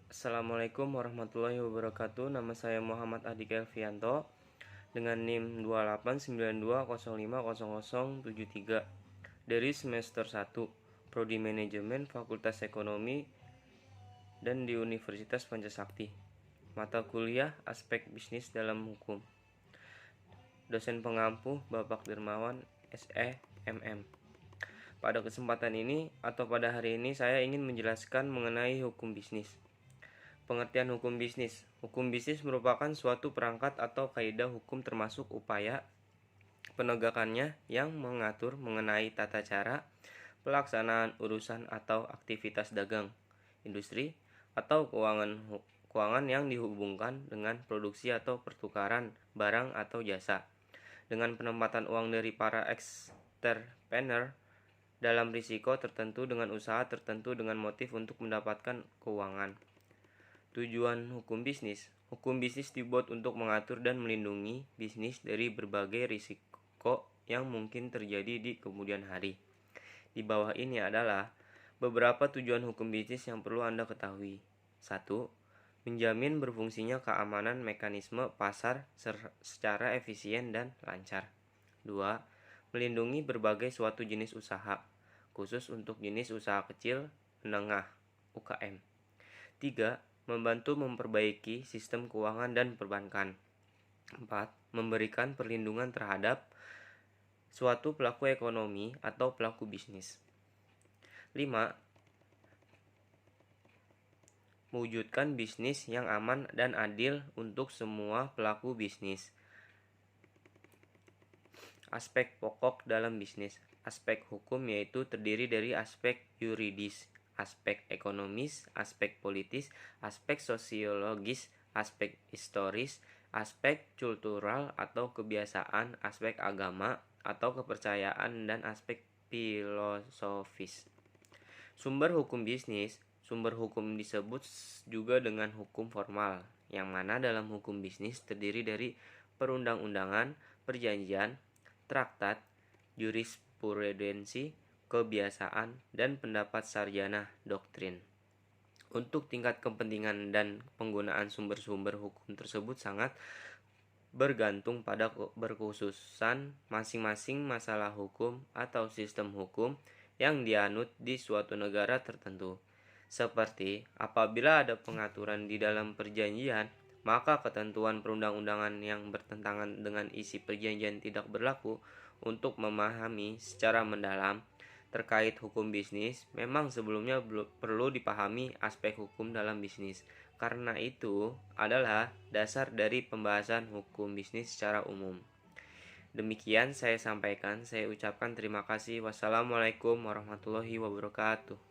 Assalamualaikum warahmatullahi wabarakatuh. Nama saya Muhammad Adik Elvianto dengan NIM 2892050073 dari semester 1 Prodi Manajemen Fakultas Ekonomi dan di Universitas Pancasakti. Mata kuliah Aspek Bisnis dalam Hukum. Dosen pengampu Bapak Dermawan SE MM. Pada kesempatan ini atau pada hari ini saya ingin menjelaskan mengenai hukum bisnis. Pengertian hukum bisnis. Hukum bisnis merupakan suatu perangkat atau kaidah hukum termasuk upaya penegakannya yang mengatur mengenai tata cara pelaksanaan urusan atau aktivitas dagang, industri, atau keuangan yang dihubungkan dengan produksi atau pertukaran barang atau jasa, dengan penempatan uang dari para entrepreneur dalam risiko tertentu dengan usaha tertentu dengan motif untuk mendapatkan keuangan. Tujuan hukum bisnis. Hukum bisnis dibuat untuk mengatur dan melindungi bisnis dari berbagai risiko yang mungkin terjadi di kemudian hari. Di bawah ini adalah beberapa tujuan hukum bisnis yang perlu Anda ketahui. 1. Menjamin berfungsinya keamanan mekanisme pasar secara efisien dan lancar. 2. Melindungi berbagai suatu jenis usaha, khusus untuk jenis usaha kecil, menengah, UKM. 3. Membantu memperbaiki sistem keuangan dan perbankan. 4. Memberikan perlindungan terhadap suatu pelaku ekonomi atau pelaku bisnis. 5. Mewujudkan bisnis yang aman dan adil untuk semua pelaku bisnis. Aspek pokok dalam bisnis. Aspek hukum yaitu terdiri dari aspek yuridis, aspek ekonomis, aspek politis, aspek sosiologis, aspek historis, aspek kultural atau kebiasaan, aspek agama atau kepercayaan, dan aspek filosofis. Sumber hukum bisnis. Sumber hukum disebut juga dengan hukum formal, yang mana dalam hukum bisnis terdiri dari perundang-undangan, perjanjian, traktat, jurisprudensi, kebiasaan, dan pendapat sarjana doktrin. Untuk tingkat kepentingan dan penggunaan sumber-sumber hukum tersebut sangat bergantung pada berkhususan masing-masing masalah hukum atau sistem hukum yang dianut di suatu negara tertentu. Seperti apabila ada pengaturan di dalam perjanjian, maka ketentuan perundang-undangan yang bertentangan dengan isi perjanjian tidak berlaku. Untuk memahami secara mendalam terkait hukum bisnis, memang sebelumnya perlu dipahami aspek hukum dalam bisnis. Karena itu adalah dasar dari pembahasan hukum bisnis secara umum. Demikian saya sampaikan, saya ucapkan terima kasih. Wassalamualaikum warahmatullahi wabarakatuh.